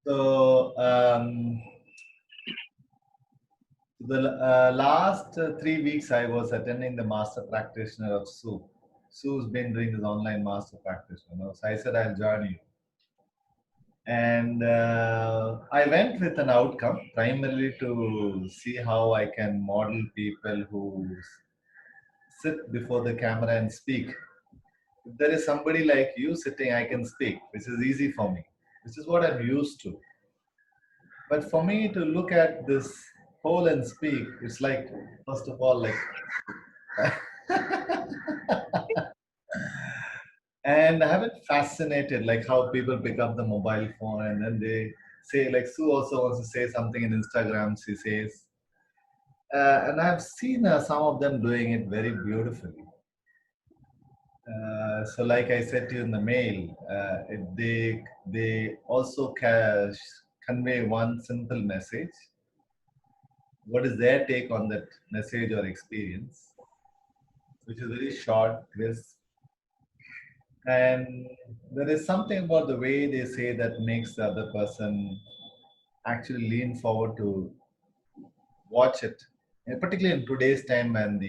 So the last 3 weeks, I was attending the master practitioner of Sue. Sue's been doing this online master practitioner. So I said I'll join you. And I went with an outcome primarily to see how I can model people who sit before the camera and speak. If there is somebody like you sitting, I can speak, which is easy for me, which is what I'm used to. But for me to look at this whole and speak, it's like, first of all, like, and I have been fascinated, like how people pick up the mobile phone and then they say, like Sue also wants to say something in Instagram, she says. And I've seen some of them doing it very beautifully. So, like I said to you in the mail, they also convey one simple message. What is their take on that message or experience, which is very short, crisp, and there is something about the way they say that makes the other person actually lean forward to watch it, and particularly in today's time when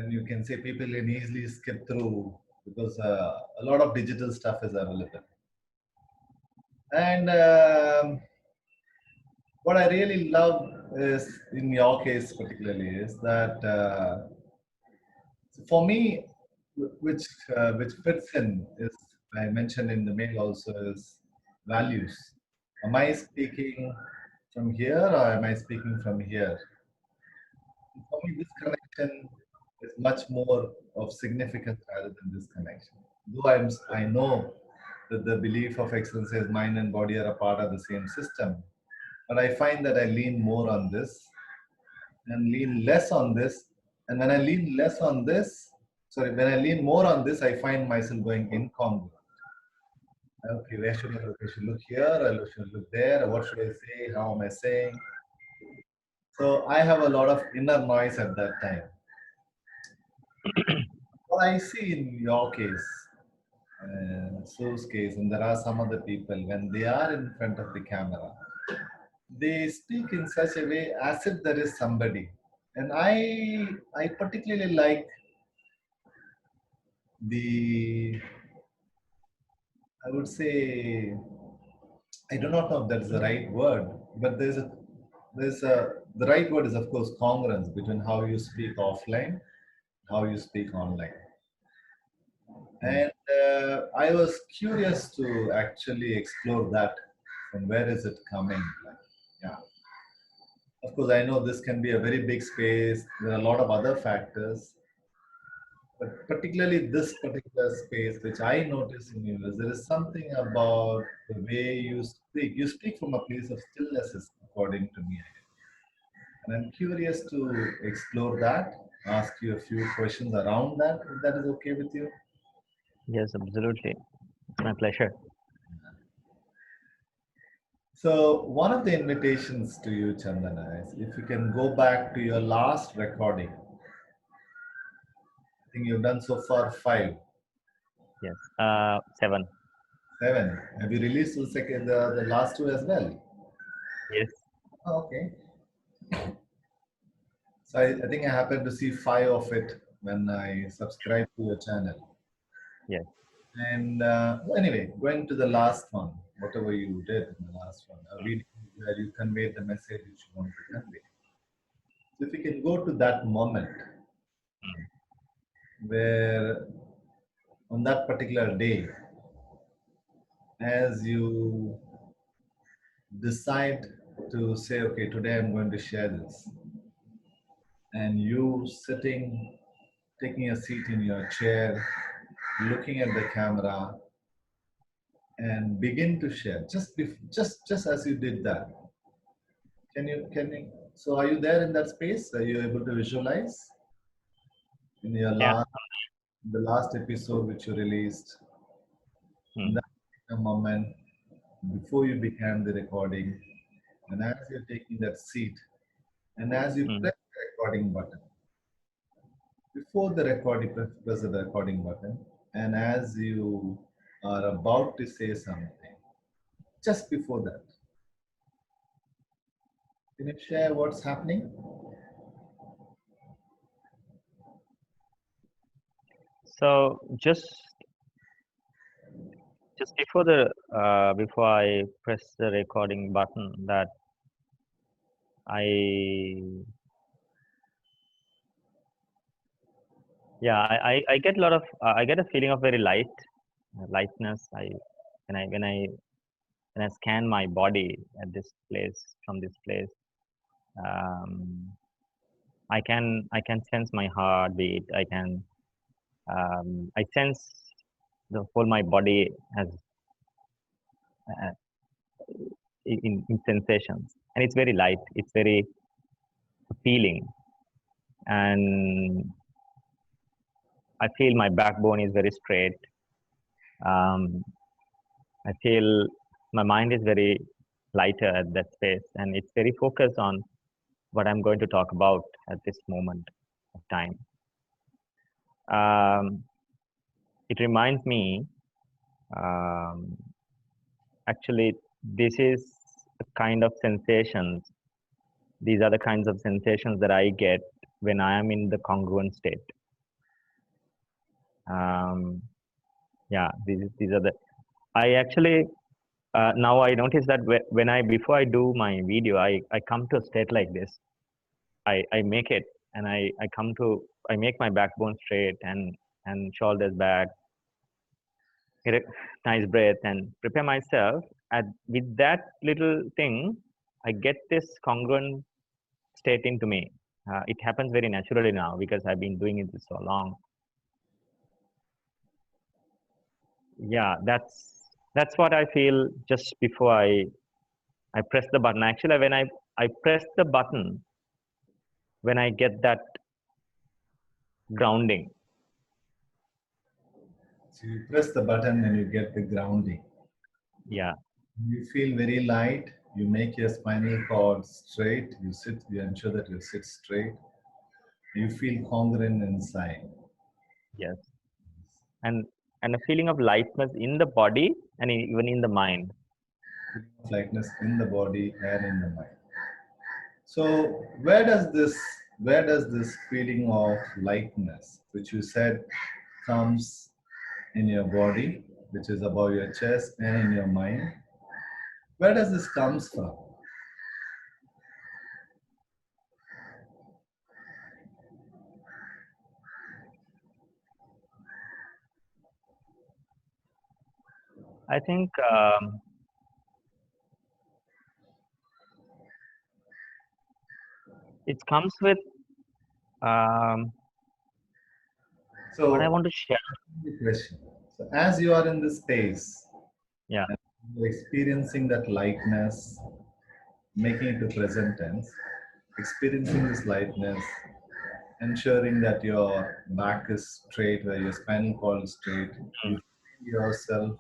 you can say people can easily skip through because a lot of digital stuff is available. And what I really love is, in your case particularly, is that for me, which fits in is, I mentioned in the mail also, is values. Am I speaking from here or am I speaking from here? For me, this connection is much more of significance rather than this connection. Though I know that the belief of excellence says mind and body are a part of the same system, but I find that I lean more on this and lean less on this. And when I lean less on this, sorry, when I lean more on this, I find myself going incongruent. Okay, where should I look? I should look here, I should look there. What should I say? How am I saying? So I have a lot of inner noise at that time. What I see in your case, Sue's case, and there are some other people, when they are in front of the camera, they speak in such a way as if there is somebody. And I particularly like the, I would say, I do not know if that's the right word, but the right word is of course congruence between how you speak offline, how you speak online. Mm. And I was curious to actually explore that. From where is it coming? Like, yeah, of course, I know this can be a very big space. There are a lot of other factors, but particularly this particular space, which I notice in you, is there is something about the way you speak. You speak from a place of stillness, according to me. And I'm curious to explore that, ask you a few questions around that, if that is okay with you. Yes, absolutely. It's my pleasure. So, one of the invitations to you, Chandana, is if you can go back to your last recording. I think you've done so far five, Yes. Seven. seven. Have you released the last two as well? Yes. Oh, okay. So I think I happened to see five of it when I subscribed to your channel. Yes. And anyway, going to the last one, whatever you did in the last one, a video where you conveyed the message which you want to convey. So if you can go to that moment where on that particular day, as you decide to say, okay, today I'm going to share this, and you sitting, taking a seat in your chair, looking at the camera, and begin to share, just as you did that. Can you? So, are you there in that space? Are you able to visualize in your Yeah. the last episode which you released in Mm. that moment before you began the recording, and as you're taking that seat, and as you Mm. press the recording button, before the recording, press the recording button, and as you are about to say something, just before that. Can you share what's happening? So just before I press the recording button, that I yeah I get a lot of I get a feeling of very lightness. When I scan my body at this place from this place, um, I can sense my heartbeat. I sense the whole my body has uh, in sensations, and it's very light. It's very appealing, and I feel my backbone is very straight. Um, I feel my mind is very lighter at that space, and it's very focused on what I'm going to talk about at this moment of time. Um, it reminds me, um, actually, this is the kind of sensations. These are the kinds of sensations that I get when I am in the congruent state. Um, yeah, these are the. I actually now I notice that when I before I do my video, I come to a state like this. I make it, and I make my backbone straight and shoulders back, get a nice breath, and prepare myself. And with that little thing, I get this congruent state into me. It happens very naturally now because I've been doing it so long. Yeah, that's what I feel just before I press the button. Actually, when I press the button, when I get that grounding. So you press the button and you get the grounding. Yeah, You feel very light. You make your spinal cord straight. You sit. You ensure that you sit straight. You feel congruent inside. yes, and and a feeling of lightness in the body and even in the mind. Feeling of lightness in the body and in the mind. So where does this feeling of lightness, which you said comes in your body, which is above your chest and in your mind, where does this comes from? I think it comes with um, what I So want to share. the question. So as you are in this space, Yeah, and you're experiencing that lightness, making it to present tense, experiencing this lightness, ensuring that your back is straight, where your spinal cord is straight, mm, you feel yourself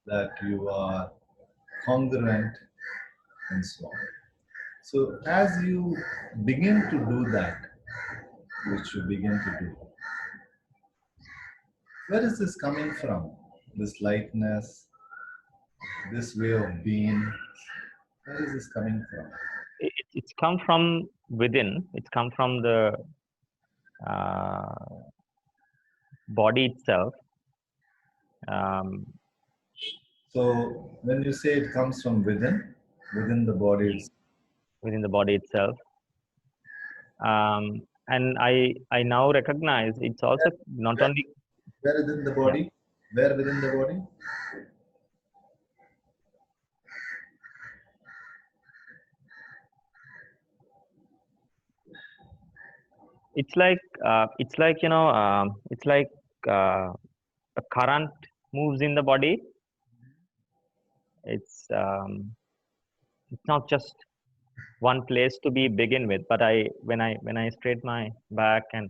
that you are congruent and so on. So as you begin to do that, which you begin to do, where is this coming from? This lightness, this way of being, where is this coming from? it's come from within. It's come from the uh, body itself. Um, So when you say it comes from within the body, it's within the body itself. And I now recognize it's also not where, only. where within the Yeah, body? Where within the body? it's like it's like uh, a current moves in the body. It's it's not just one place to be begin with, but when I straight my back and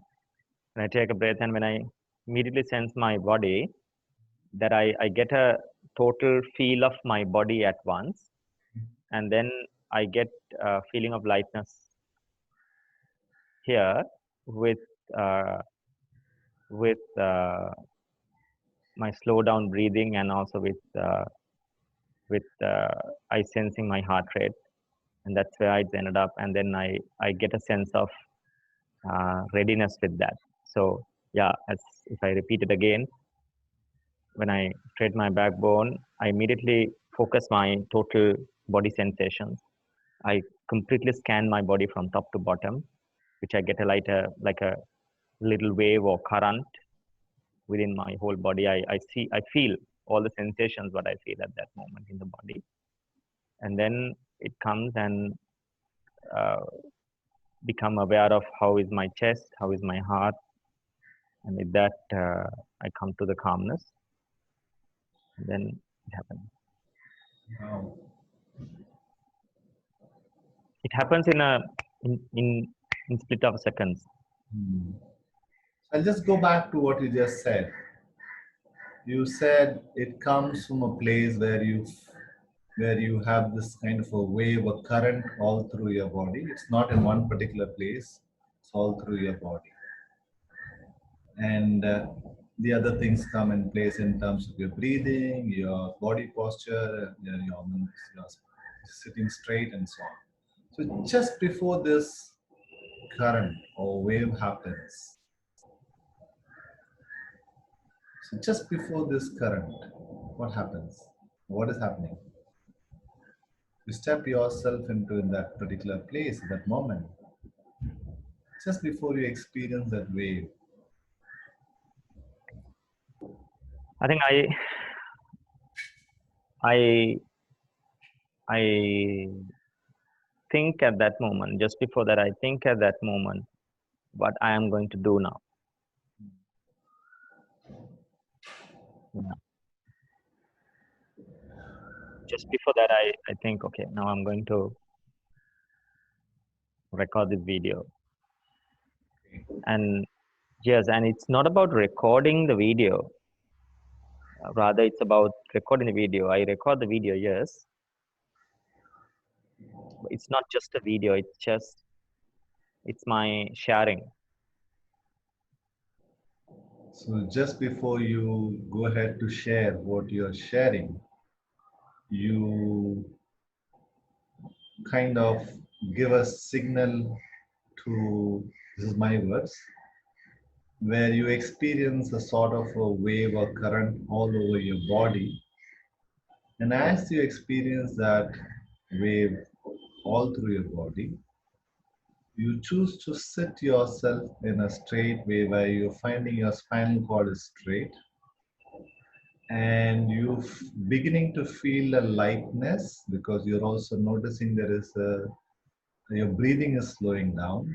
when I take a breath and when I immediately sense my body, that I get a total feel of my body at once, and then I get a feeling of lightness here with uh, with my slow down breathing, and also with with I sensing my heart rate, and that's where I ended up. And then I get a sense of readiness with that. So yeah, as if I repeat it again, when I straight my backbone, I immediately focus my total body sensations. I completely scan my body from top to bottom, which I get a like a little wave or current within my whole body. I feel all the sensations what I feel at that moment in the body, and then it comes and uh, become aware of how is my chest, how is my heart, and with that I come to the calmness, and then it happens. Wow. It happens in split of seconds. Hmm. I'll just go back to what you just said. You said it comes from a place where you have this kind of a wave, a current all through your body. It's not in one particular place, it's all through your body. And the other things come in place in terms of your breathing, your body posture, your sitting straight, and so on. So just before this current or wave happens, so just before this current, what happens? What is happening? You step yourself into in that particular place, that moment, just before you experience that wave. I think I I think at that moment, just before that, I think at that moment what I am going to do now. Yeah. Just before that, I think, okay, now I'm going to record this video. And yes, and it's not about recording the video. Rather, it's about recording the video. I record the video, yes. But it's not just a video. It's my sharing. So just before you go ahead to share what you're sharing, you kind of give a signal to, this is my words, where you experience a sort of a wave or current all over your body. And as you experience that wave all through your body, you choose to sit yourself in a straight way where you're finding your spinal cord is straight and you beginning to feel a lightness because you're also noticing there is a, your breathing is slowing down.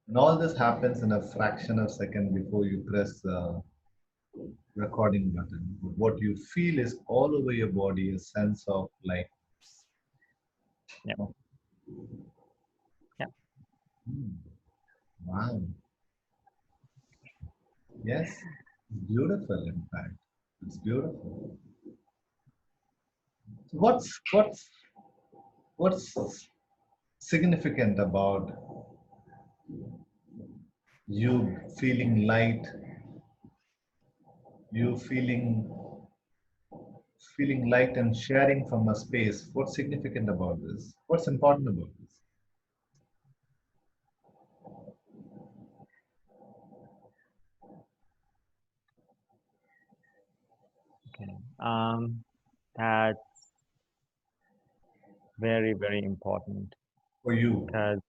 And all this happens in a fraction of a second before you press the recording button. What you feel is all over your body a sense of light. Yeah. Yeah. Hmm. Wow. Yes. Beautiful, in fact. It's beautiful. So what's significant about you feeling light, you feeling light and sharing from a space? What's significant about this? What's important about this? Okay. That's very, very important For you? because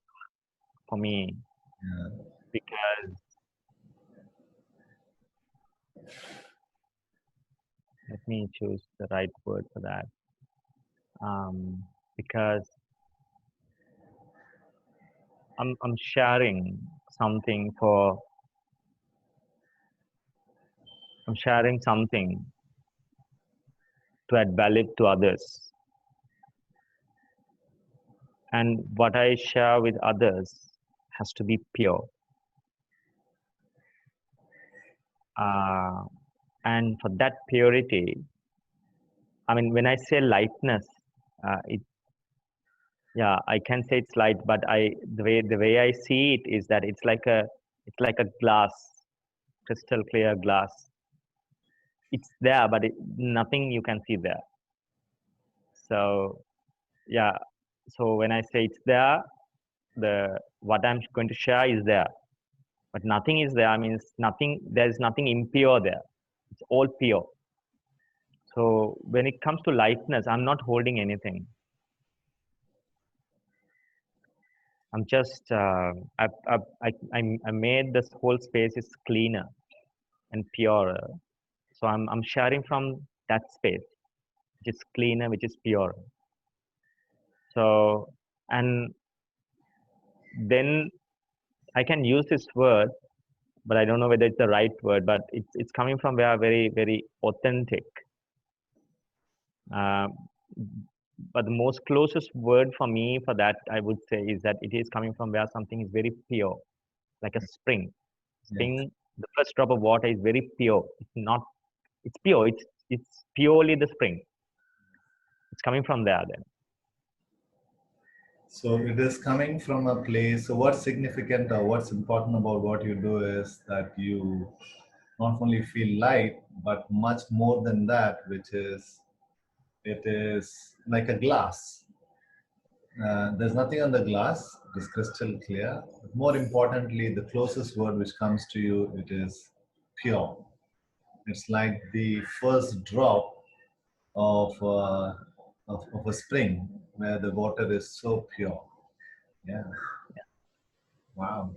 for me, Yeah. because let me choose the right word for that. Because I'm sharing something for I'm sharing something to add value to others, and what I share with others has to be pure. Uh, and for that purity, I mean, when I say lightness, it yeah, I can say it's light, but the way I see it is that it's like a glass, crystal clear glass, it's there, but nothing you can see there. So yeah, so when I say it's there, the what I'm going to share is there, but nothing is there. I mean, nothing. There's nothing impure there. It's all pure. So when it comes to lightness, I'm not holding anything. I'm just I made this whole space is cleaner and purer. So I'm sharing from that space, which is cleaner, which is pure. So and then I can use this word, but I don't know whether it's the right word. But it's coming from where very authentic. Uh, but the most closest word for me for that I would say is that it is coming from where something is very pure, like a spring. Yes. Spring, the first drop of water is very pure. It's not. It's pure. It's purely the spring. It's coming from there. Then So it is coming from a place. So what's significant or what's important about what you do is that you not only feel light, but much more than that, which is it is like a glass. There's nothing on the glass. It is crystal clear. But more importantly, the closest word which comes to you, it is pure. It's like the first drop of, of a spring where the water is so pure. Yeah. Wow.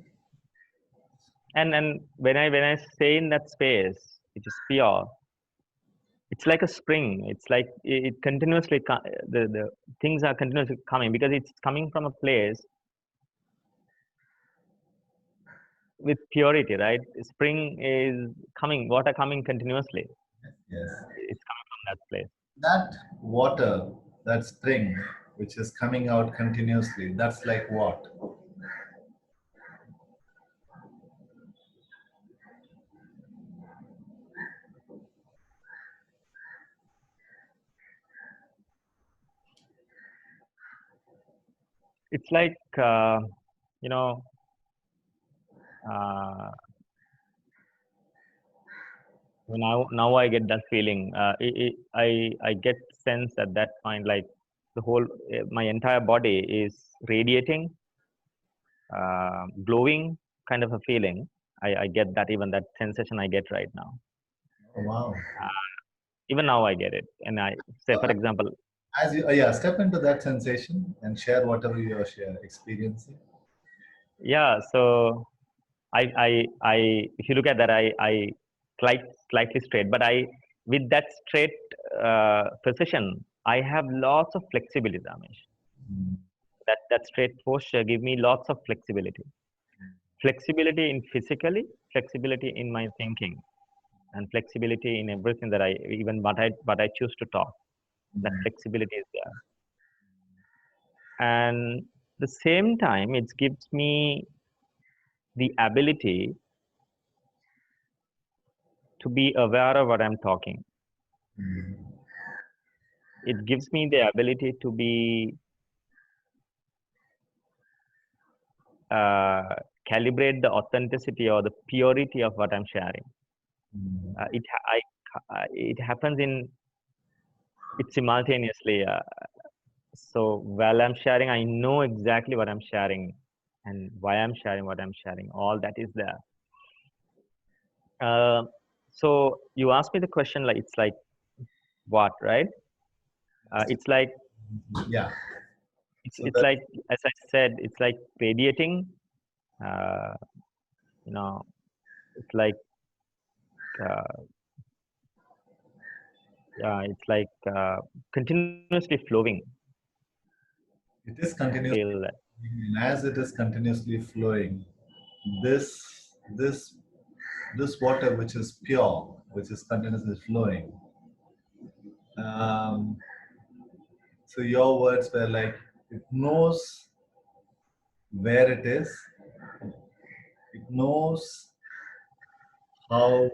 and when I say in that space, which is pure, it's like a spring. It's like it continuously the things are continuously coming because it's coming from a place with purity, right? Spring is coming, water coming continuously. Yes. It's coming from that place. That water, that spring, which is coming out continuously, that's like what? It's like you know uh, now I get that feeling. I get sense at that point like the whole my entire body is radiating, glowing kind of a feeling. I get that even that sensation I get right now. Oh, wow. Even now I get it, and I say for Uh, example, As you, yeah, step into that sensation and share whatever you're experiencing. yeah. So I if you look at that, I slightly straight, but I with that straight precision, I have lots of flexibility, Ramesh. Mm. That straight posture give me lots of flexibility. Flexibility in physically, flexibility in my thinking, and flexibility in everything that I even what I choose to talk. That Mm. flexibility is there, and the same time it gives me the ability to be aware of what I'm talking. Mm. It gives me the ability to be uh, calibrate the authenticity or the purity of what I'm sharing. Mm. It happens in it simultaneously. So while I'm sharing, I know exactly what I'm sharing and why I'm sharing what I'm sharing. All that is there. Uh, so you asked me the question like it's like what, right? It's like Yeah. So it's that like as I said, it's like radiating. Uh, you know, it's like uh, yeah, it's like continuously flowing. it is I continuously, feel that. and as it is continuously flowing, this this this water which is pure, which is continuously flowing. Um, so your words were like it knows where it is, it knows how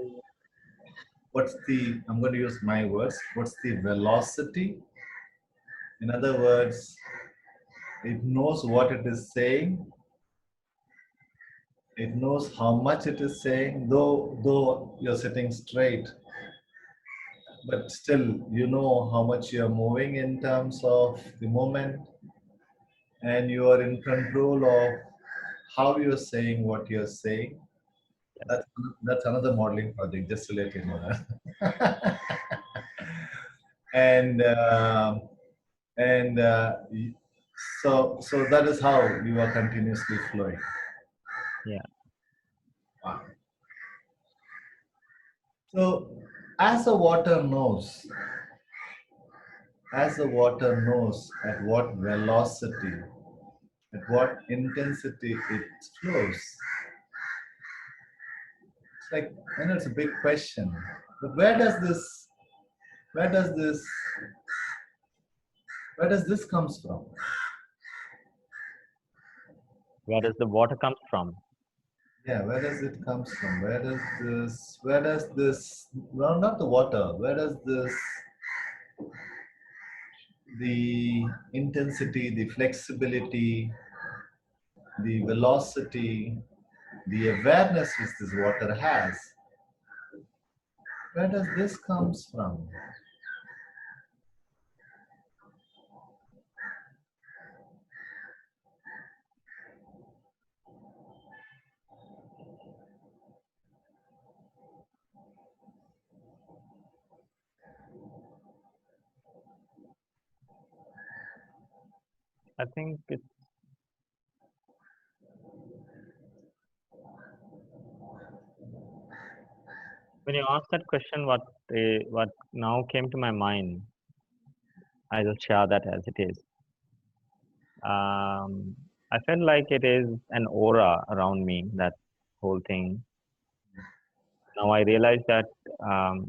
what's the I'm going to use my words, what's the velocity. In other words, it knows what it is saying, it knows how much it is saying, though you're sitting straight, but still, you know how much you're moving in terms of the moment, and you are in control of how you're saying what you're saying. Yes. That's that's another modeling project, just to let you know that. and and so that is how you are continuously flowing. Yeah. Wow. So as the water knows, as the water knows at what velocity, at what intensity it flows. It's like, I know it's a big question, but where does this, where does this comes from? Where does the water comes from? Yeah, where does it comes from? Where does this, well, not the water, where does this, the intensity, the flexibility, the velocity, the awareness which this water has, where does this comes from? I think it's when you ask that question, what now came to my mind, I will share that as it is. I felt like it is an aura around me, that whole thing. Now I realize that um,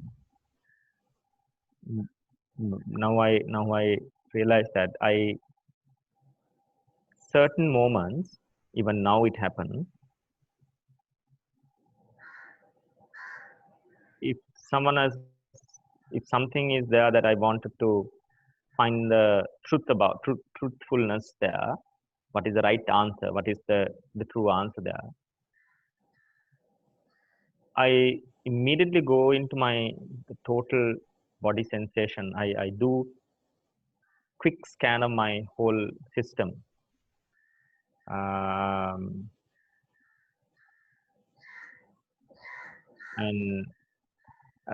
now I realize that I certain moments, even now it happens. If someone has, if something is there that I wanted to find the truthfulness there, what is the right answer, what is the true answer there, I immediately go into my the total body sensation. I do quick scan of my whole system. Um, and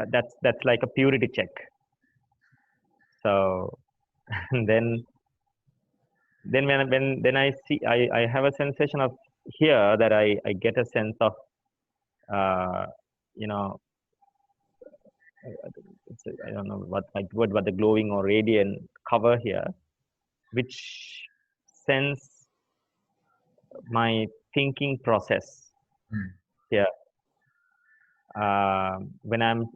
that's like a purity check. So and then when then I see I have a sensation of here that I get a sense of uh, you know I don't know what my word, but the glowing or radiant cover here, which sense my thinking process Hmm. here. When I'm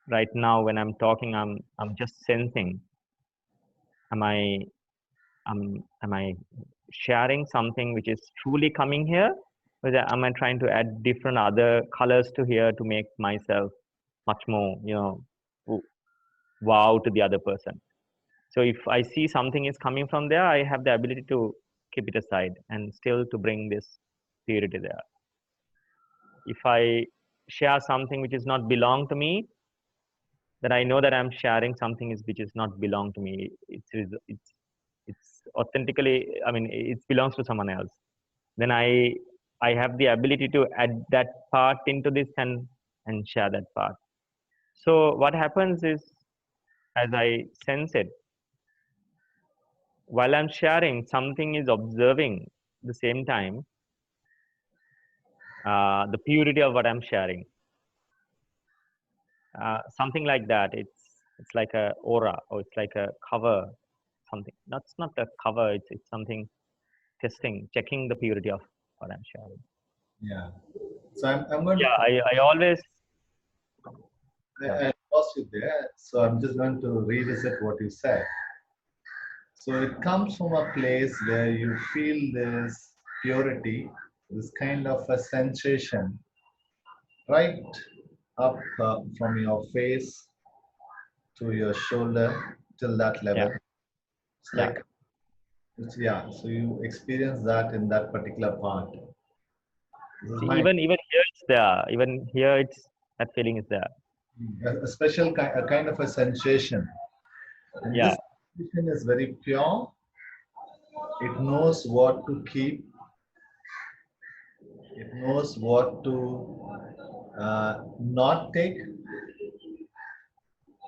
right now, when I'm talking, I'm just sensing. Am I am I sharing something which is truly coming here, or am I trying to add different other colors to here to make myself much more wow to the other person? So if I see something is coming from there, I have the ability to keep it aside and still to bring this purity there. If I share something which is not belong to me, then I know that I'm sharing something is which is not belong to me. It's authentically. I mean, it belongs to someone else. Then I have the ability to add that part into this and share that part. So what happens is, as I sense it, while I'm sharing, something is observing the same time the purity of what I'm sharing. Something like that. It's like a aura, or it's like a cover. Something. That's not a cover. It's something testing, checking the purity of what I'm sharing. Yeah. So I'm going to, Yeah, I always. Yeah, I lost you there. So I'm just going to revisit what you said. So it comes from a place where you feel this purity, this kind of a sensation right up from your face to your shoulder till that yeah, level. It's yeah. like, yeah, so you experience that in that particular part. This is See, my, even here it's there. Even here it's that feeling is there. a special kind, a kind of a sensation. And Yeah. this sensation is very pure. It knows what to keep. It knows what to not take.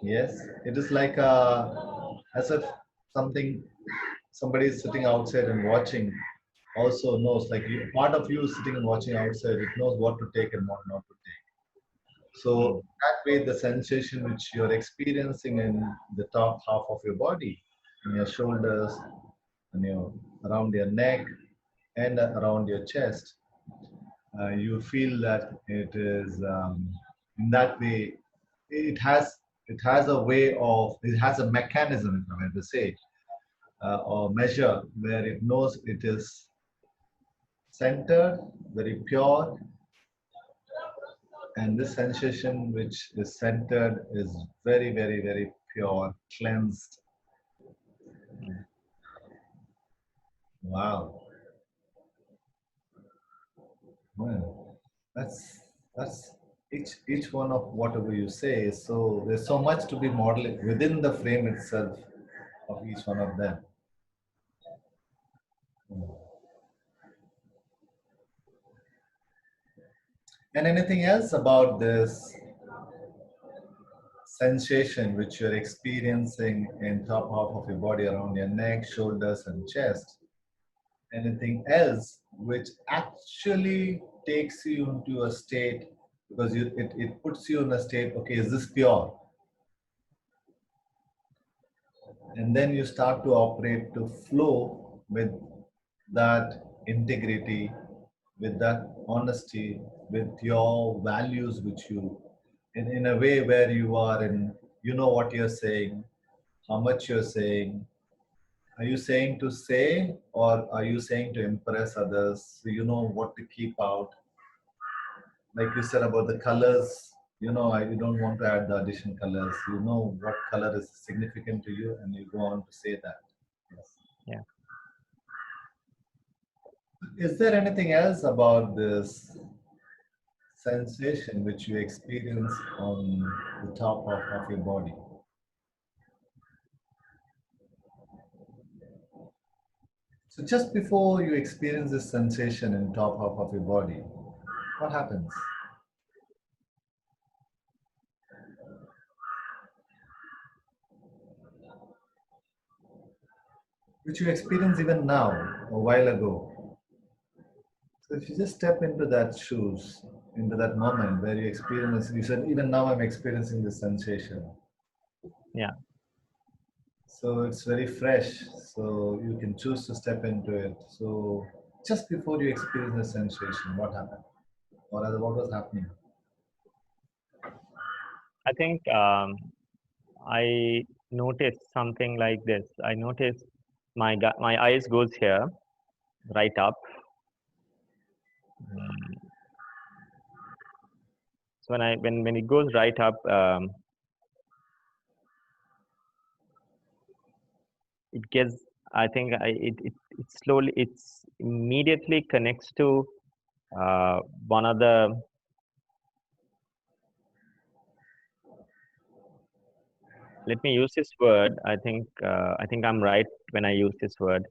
Yes, it is like as if something somebody is sitting outside and watching also knows like you, part of you is sitting and watching outside. It knows what to take and what not to take. Mm. So that way, the sensation which you're experiencing in the top half of your body, in your shoulders, and your around your neck, and around your chest, you feel that it is in that way. It has it has a way of it has a mechanism, if I may say, or measure where it knows it is centered, very pure, and this sensation which is centered is very, very, very pure, cleansed. Mm. Wow. Well, that's each one of whatever you say. So there's so much to be modeled within the frame itself of each one of them. And anything else about this sensation which you're experiencing in top half of your body around your neck, shoulders, and chest? Anything else which actually takes you into a state because it puts you in a state, okay, is this pure? And then you start to operate to flow with that integrity, with that honesty, with your values, which you, in a way where you are in, you know what you're saying, how much you're saying. Are you saying to say, or are you saying to impress others? So you know what to keep out. Like you said about the colors, you don't want to add the additional colors. You know what color is significant to you, and you go on to say that. Yes. Yeah. Is there anything else about this sensation which you experience on the top of your body? So just before you experience this sensation in top half of your body, what happens? Which you experience even now, a while ago. So if you just step into that shoes, into that moment where you experience, you said, even now I'm experiencing this sensation. Yeah. So it's very fresh. So you can choose to step into it. So just before you experience the sensation, what happened? Or rather, what was happening? I think I noticed something like this. I noticed my eyes goes here, right up. Mm. So when it goes right up, it gets. I think it slowly it's immediately connects to one of the. Let me use this word. I think I'm right when I use this word.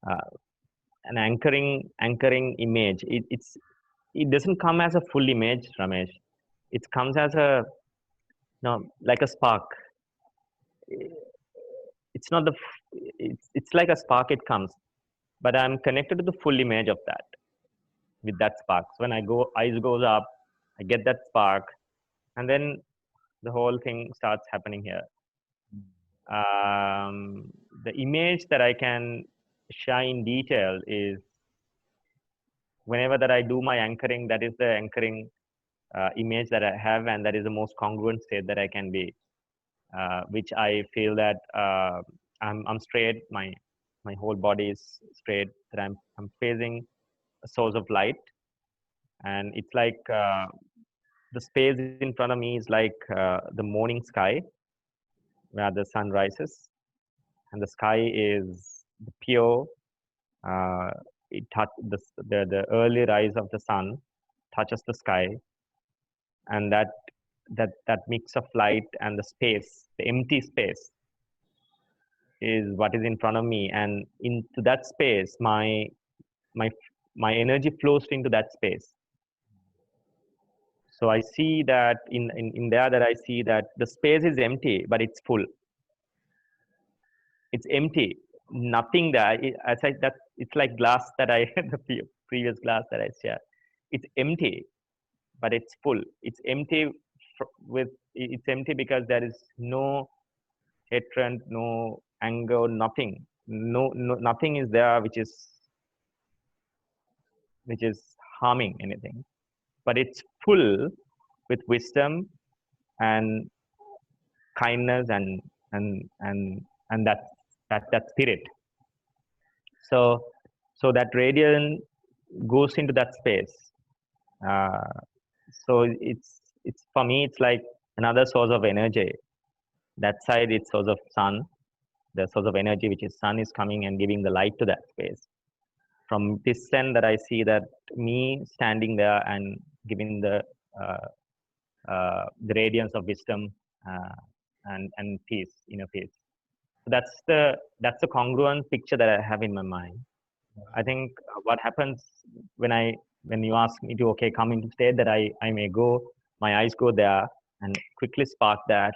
Uh, an anchoring image. It doesn't come as a full image, Ramesh. It comes as a no like a spark. It's not the it's like a spark. It comes, but I'm connected to the full image of that with that spark. So when I go eyes goes up, I get that spark, and then the whole thing starts happening here. The image that I can share in detail is whenever that I do my anchoring, that is the anchoring image that I have, and that is the most congruent state that I can be, which I feel that I'm straight, my whole body is straight, that I'm facing a source of light, and it's like the space in front of me is like the morning sky where the sun rises, and the sky is pure. Uh, it touch the early rise of the sun touches the sky, and that that mix of light and the space, the empty space, is what is in front of me, and into that space, my my energy flows into that space. So I see that in there, that I see that the space is empty, but it's full. It's empty, nothing there. As I that it's like glass that I the previous glass that I shared. It's empty, but it's full. It's empty with it's empty because there is no hatred, no anger, nothing. Nothing is there which is harming anything. But it's full with wisdom and kindness and that spirit. So that radiant goes into that space. Uh, so it's for me, it's like another source of energy. That side, it's source of sun, the source of energy, which is sun, is coming and giving the light to that space. From this end, that I see that me standing there and giving uh, the radiance of wisdom and peace, inner peace. So that's the congruent picture that I have in my mind. I think what happens when you ask me to come into state, that I may go, my eyes go there and quickly spark that,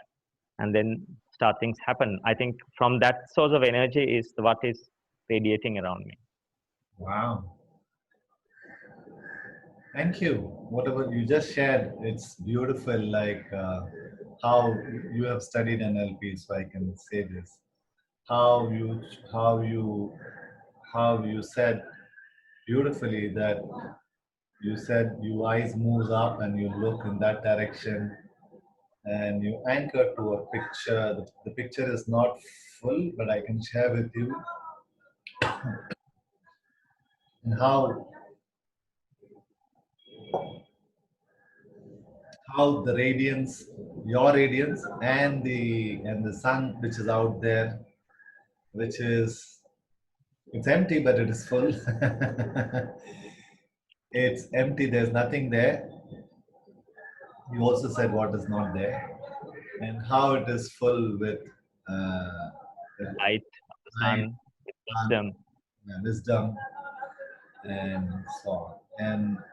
and then start things happen. I think from that source of energy is what is radiating around me. Wow. Thank you. Whatever you just shared, it's beautiful. Like how you have studied NLP, so I can say this. How you how you how you said beautifully that you said your eyes moves up and you look in that direction and you anchor to a picture. The picture is not full, but I can share with you and how the radiance, your radiance, and the sun which is out there, which is it's empty but it is full. It's empty, there's nothing there. You also said what is not there and how it is full uh, with Light of the light, sun, with sun, wisdom. and wisdom, and so on.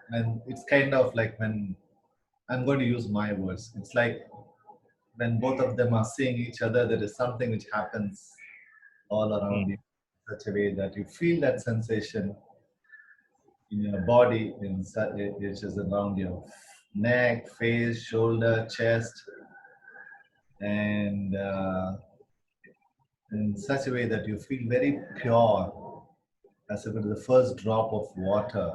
And it's kind of like, when I'm going to use my words, it's like when both of them are seeing each other, there is something which happens all around you Mm. in such a way that you feel that sensation in your body, which is around your neck, face, shoulder, chest, and in such a way that you feel very pure, as if it is the first drop of water,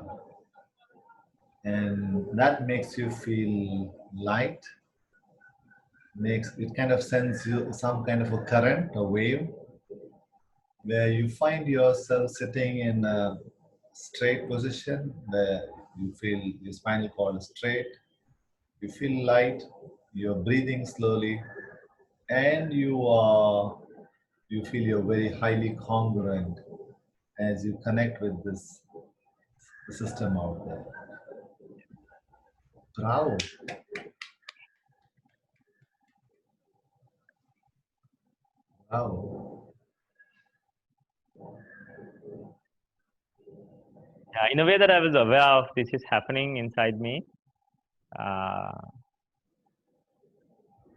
and that makes you feel light. Makes it kind of sends you some kind of a current, a wave, where you find yourself sitting in a straight position where you feel your spinal cord is straight, you feel light, you're breathing slowly, and you feel you're very highly congruent as you connect with this system out there. Bravo. Bravo. Yeah, in a way that I was aware of this is happening inside me. Uh,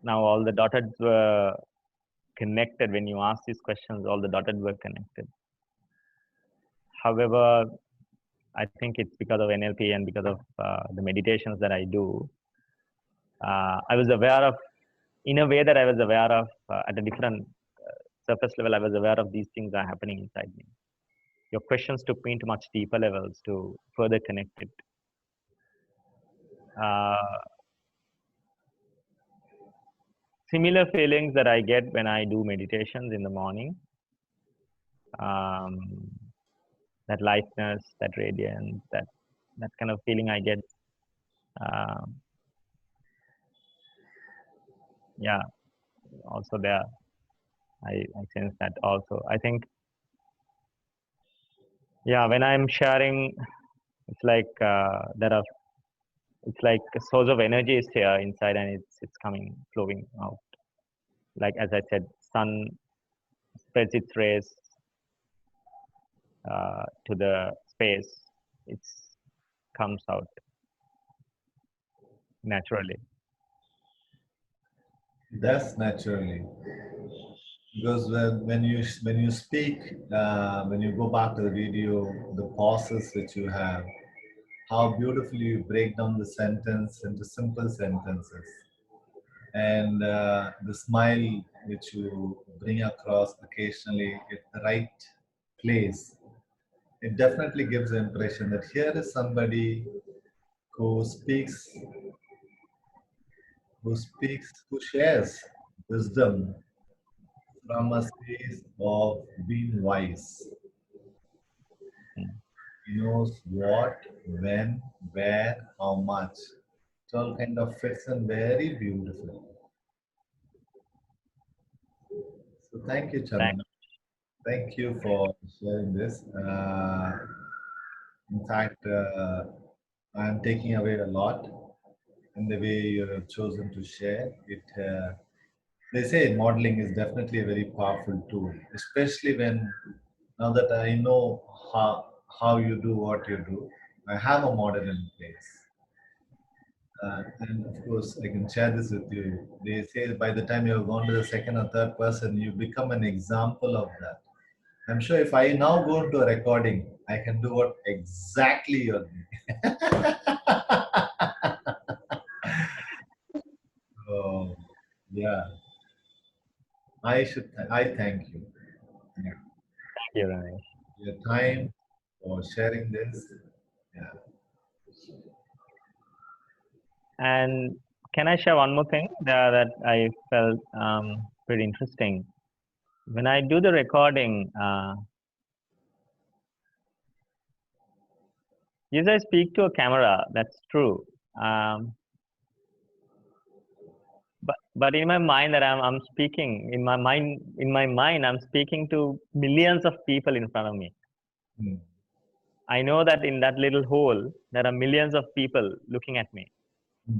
Now all the dotted were connected when you asked these questions. All the dotted were connected. However, I think it's because of NLP and because of the meditations that I do. I was aware of, in a way that I was aware of at a different surface level. I was aware of these things are happening inside me. Your questions took me into much deeper levels to further connect it. Uh, Similar feelings that I get when I do meditations in the morning. Um, that lightness, that radiance, that kind of feeling I get. Um, yeah, also there, I sense that also. I think, yeah, when I'm sharing, it's like there are it's like a source of energy is here inside, and it's coming, flowing out. Like as I said, sun spreads its rays to the space. It comes out naturally. That's naturally. Because when you speak, when you go back to the video, the pauses which you have, how beautifully you break down the sentence into simple sentences, and the smile which you bring across occasionally at the right place, it definitely gives the impression that here is somebody who speaks, who shares wisdom from a space of being wise. Mm. He knows what, when, where, how much. It all kind of fits in very beautifully. So thank you, Thank, Chandana. Thank you for sharing this. In fact, I am taking away a lot in the way you have chosen to share it. They say modeling is definitely a very powerful tool, especially when now that I know how you do what you do, I have a model in place. And of course, I can share this with you. They say by the time you have gone to the second or third person, you become an example of that. I'm sure if I now go into a recording, I can do what exactly you're doing. So, yeah, I thank you. Yeah. thank you, Ramesh. Your time for sharing this. Yeah. And can I share one more thing that I felt pretty interesting? When I do the recording, yes, I speak to a camera. That's true. Um, but in my mind, that I'm speaking in my mind, I'm speaking to millions of people in front of me. Hmm. I know that in that little hole, there are millions of people looking at me, Hmm.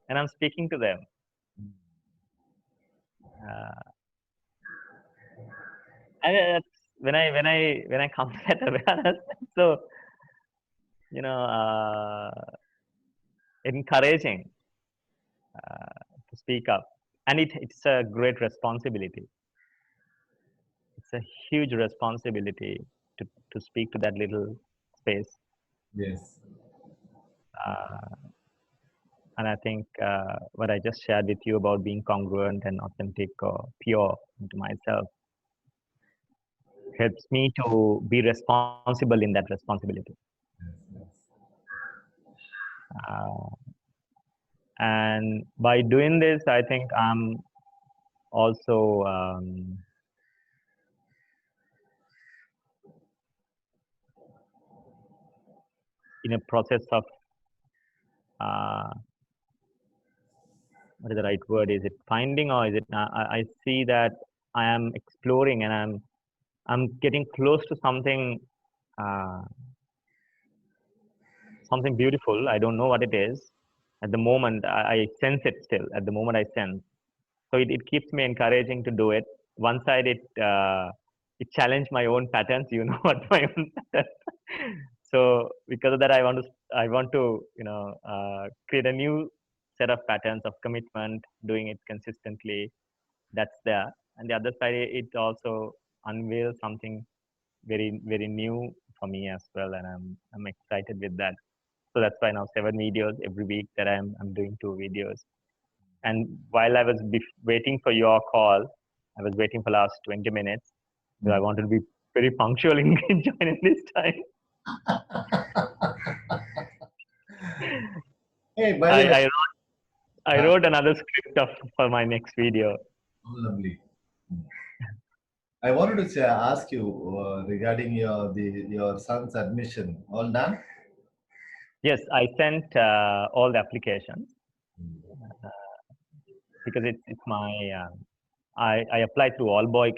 and I'm speaking to them. Uh, and that's when I come to that awareness, so encouraging to speak up, and it's a great responsibility. It's a huge responsibility to speak to that little space. Yes. Uh, and I think what I just shared with you about being congruent and authentic or pure into myself helps me to be responsible in that responsibility. Yes. Yes. Uh, and by doing this, I think I'm also in a process of uh, what is the right word? Is it finding, or is it? I see that I am exploring, and I'm getting close to something, uh, something beautiful. I don't know what it is at the moment. I sense it still. At the moment, I sense. So it keeps me encouraging to do it. One side, it challenged my own patterns. You know what my own patterns. So because of that, I want to create a new set of patterns of commitment, doing it consistently. That's there. And the other side, it also unveils something very very new for me as well, and I'm excited with that. So that's why now 7 videos every week that I'm doing 2 videos. And while I was waiting for your call, I was waiting for last 20 minutes. So I Hmm. wanted to be very punctual in joining this time. Hey, by I, the way, I wrote I uh, wrote another script for my next video. lovely. I wanted to ask you regarding your son's admission. All done? Yes, I sent all the applications because it's my I applied through all boy